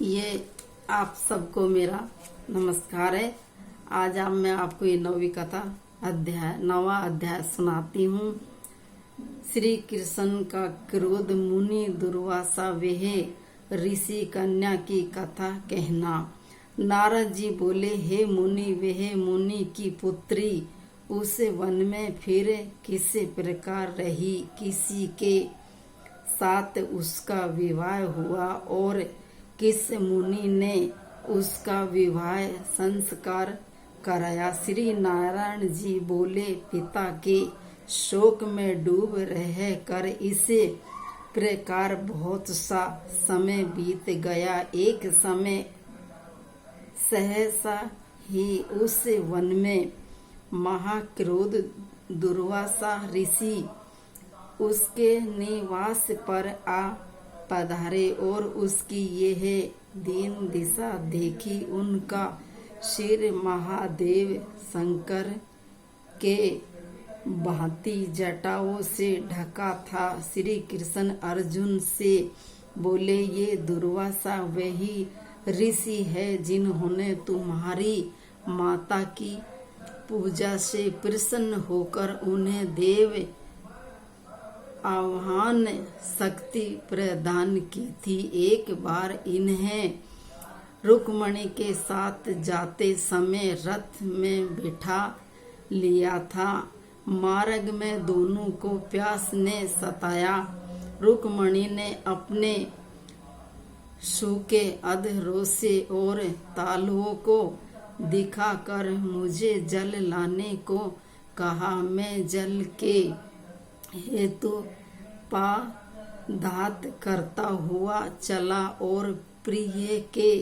ये आप सबको मेरा नमस्कार है। आज मैं आपको ये नवा अध्याय सुनाती हूँ। श्री कृष्ण का क्रोध मुनि दुर्वासा वह ऋषि कन्या की कथा कहना। नारद जी बोले, हे मुनि, वह मुनि की पुत्री उस वन में फिर किस प्रकार रही, किसी के साथ उसका विवाह हुआ और किस मुनि ने उसका विवाह संस्कार कराया। श्री नारायण जी बोले, पिता के शोक में डूब रह कर इसे प्रकार बहुत सा समय बीत गया। एक समय सहसा ही उस वन में महाक्रोध दुर्वासा ऋषि उसके निवास पर आ पधारे और उसकी यह दीन दिशा देखी। उनका सिर महादेव शंकर के भांति जटाओं से ढका था। श्री कृष्ण अर्जुन से बोले, ये दुर्वासा वही ऋषि है जिन्होंने तुम्हारी माता की पूजा से प्रसन्न होकर उन्हें देव आह्वान शक्ति प्रदान की थी। एक बार इन्हें रुक्मणी के साथ जाते समय रथ में बिठा लिया था। मार्ग में दोनों को प्यास ने सताया। रुक्मणी ने अपने सूखे अधरोसे और तालुओं को दिखाकर मुझे जल लाने को कहा। मैं जल के हेतु पादात करता हुआ चला और प्रिय के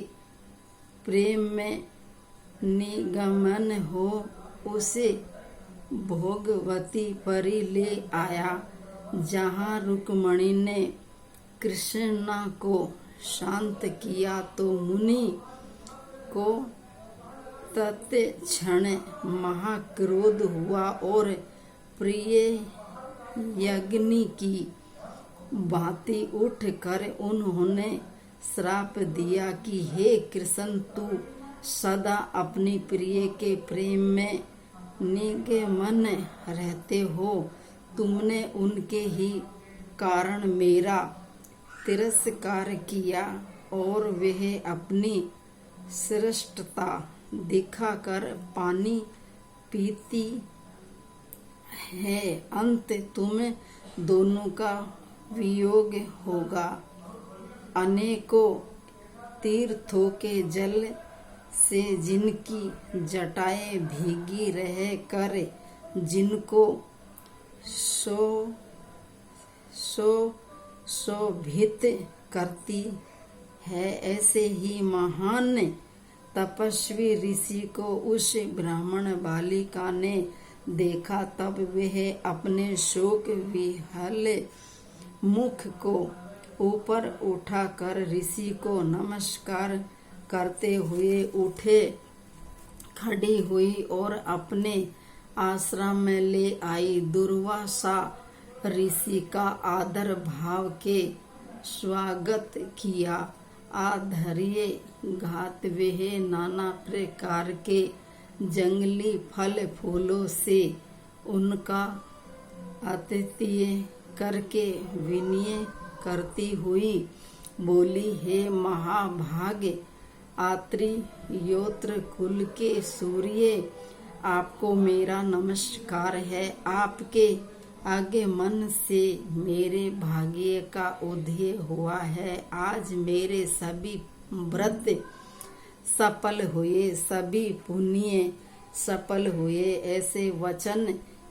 प्रेम में निगमन हो उसे भोगवती परी ले आया। जहाँ रुक्मणी ने कृष्णा को शांत किया तो मुनि को तत्क्षण महाक्रोध हुआ और प्रिय यज्ञ की भांति उठकर उन्होंने श्राप दिया कि हे कृष्ण, तू सदा अपनी प्रिय के प्रेम में निगमन रहते हो। तुमने उनके ही कारण मेरा तिरस्कार किया और वह अपनी श्रेष्ठता दिखाकर पानी पीती है। अंत तुम दोनों का वियोग होगा। अनेकों तीर्थों के जल से जिनकी जटाएं भीगी रह कर जिनको शोभित करती है, ऐसे ही महान तपस्वी ऋषि को उस ब्राह्मण बालिका ने देखा। तब वह अपने शोक विह्वल मुख को ऊपर उठाकर ऋषि को नमस्कार करते हुए उठे खड़ी हुई और अपने आश्रम में ले आई। दुर्वासा ऋषि का आदर भाव के स्वागत किया। आधर्य घात वह नाना प्रकार के जंगली फल फूलों से उनका आतिथ्य करके विनय करती हुई बोली, हे महाभाग आत्रि योत्र कुल के सूर्य, आपको मेरा नमस्कार है। आपके आगमन से मेरे भाग्य का उदय हुआ है। आज मेरे सभी व्रत सफल हुए, सभी पुण्य सफल हुए। ऐसे वचन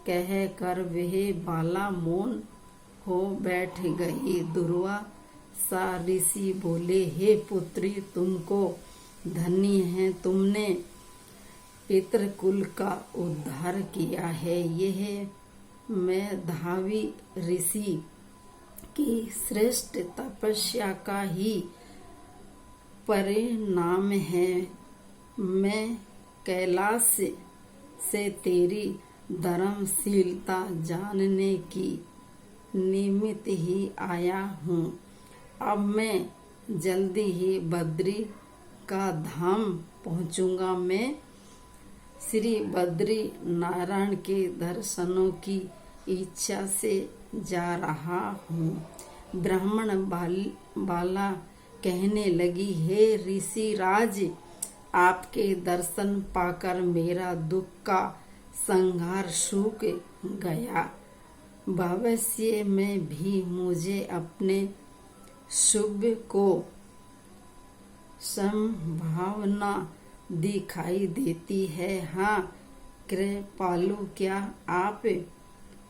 कह कर वह बाला मौन हो बैठ गई। दुर्वासा ऋषि बोले, हे पुत्री, तुमको धन्य है, तुमने पितृकुल का उद्धार किया है। यह मेधावी ऋषि की श्रेष्ठ तपस्या का ही परिणाम है। मैं कैलाश से तेरी धर्मशीलता जानने की निमित्त ही आया हूँ। अब मैं जल्दी ही बद्री का धाम पहुंचूंगा। मैं श्री बद्री नारायण के दर्शनों की इच्छा से जा रहा हूँ। ब्राह्मण बाला कहने लगी, हे ऋषि राज, आपके दर्शन पाकर मेरा दुख का संहार सूख गया। भविष्य में भी मुझे अपने शुभ को संभावना दिखाई देती है। हाँ कृपालु, क्या आप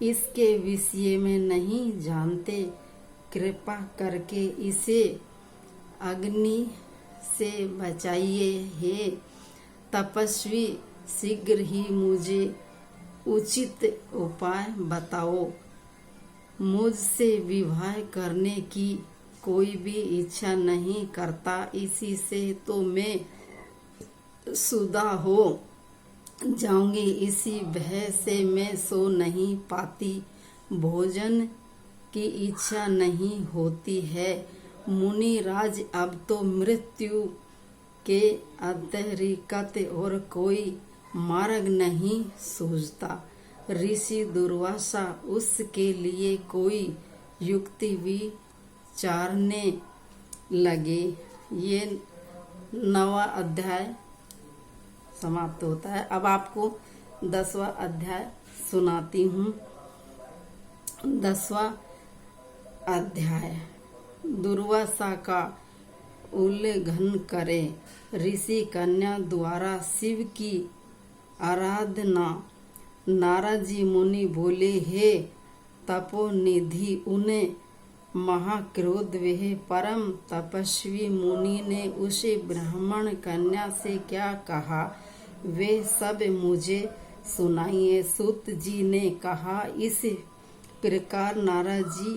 इसके विषय में नहीं जानते? कृपा करके इसे अग्नि से बचाइए। हे तपस्वी, शीघ्र ही मुझे उचित उपाय बताओ। मुझसे विवाह करने की कोई भी इच्छा नहीं करता, इसी से तो मैं शुदा हो जाऊंगी। इसी भय से मैं सो नहीं पाती, भोजन की इच्छा नहीं होती है। मुनिराज, अब तो मृत्यु के अतिरिक्त और कोई मार्ग नहीं सूझता। ऋषि दुर्वासा उसके लिए कोई युक्ति विचारने लगे। ये 9वां अध्याय समाप्त होता है। अब आपको 10वां अध्याय सुनाती हूँ। 10वां अध्याय, दुर्वासा का उल्लंघन करे। ऋषि कन्या द्वारा शिव की आराधना। नारद जी मुनि बोले, हे तपोनिधि, उन्हें महाक्रोध वह परम तपस्वी मुनि ने उसे ब्राह्मण कन्या से क्या कहा, वे सब मुझे सुनाइए। सूत जी ने कहा, इस प्रकार नारद जी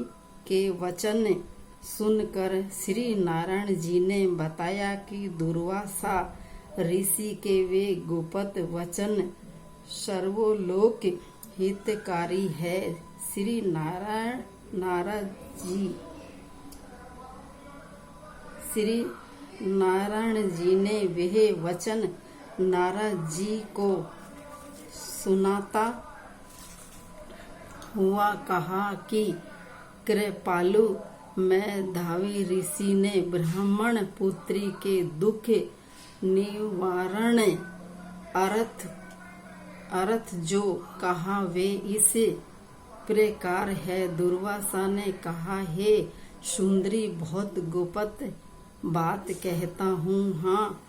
के वचन सुनकर श्री नारायण जी ने बताया कि दुर्वासा ऋषि के वे गुप्त वचन सर्वलोक हितकारी है। श्री नारद जी ने वह वचन नारद जी को सुनाता हुआ कहा कि कृपालु, मैं धावी ऋषि ने ब्राह्मण पुत्री के दुख निवारण अर्थ जो कहा वे इस प्रकार है। दुर्वासा ने कहा, हे सुंदरी, बहुत गुप्त बात कहता हूँ। हाँ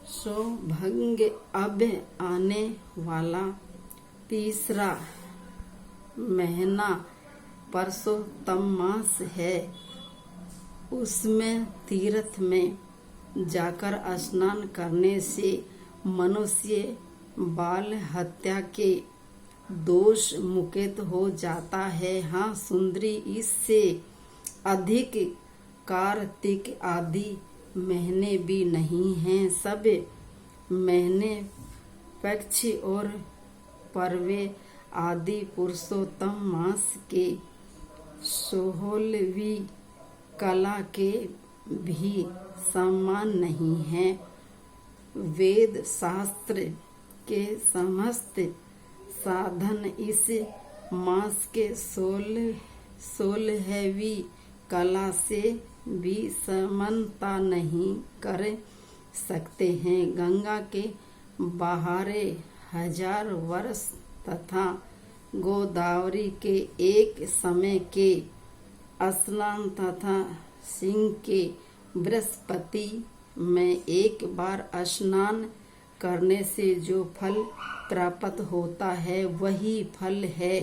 सौभाग्य अब आने वाला 3रा महीना पुरुषोत्तम मास है। उसमें तीर्थ में जाकर स्नान करने से मनुष्य बाल हत्या के दोष मुक्त हो जाता है। हाँ सुंदरी, इससे अधिक कार्तिक आदि महीने भी नहीं हैं। सब महीने पक्ष और पर्वे आदि पुरुषोत्तम मास के 16वीं कला के भी समान नहीं है। वेद शास्त्र के समस्त साधन इस मास के 16वीं कला से भी समानता नहीं कर सकते हैं। गंगा के बहारे 1000 वर्ष तथा गोदावरी के एक समय के स्नान तथा सिंह के बृहस्पति में एक बार स्नान करने से जो फल प्राप्त होता है वही फल है।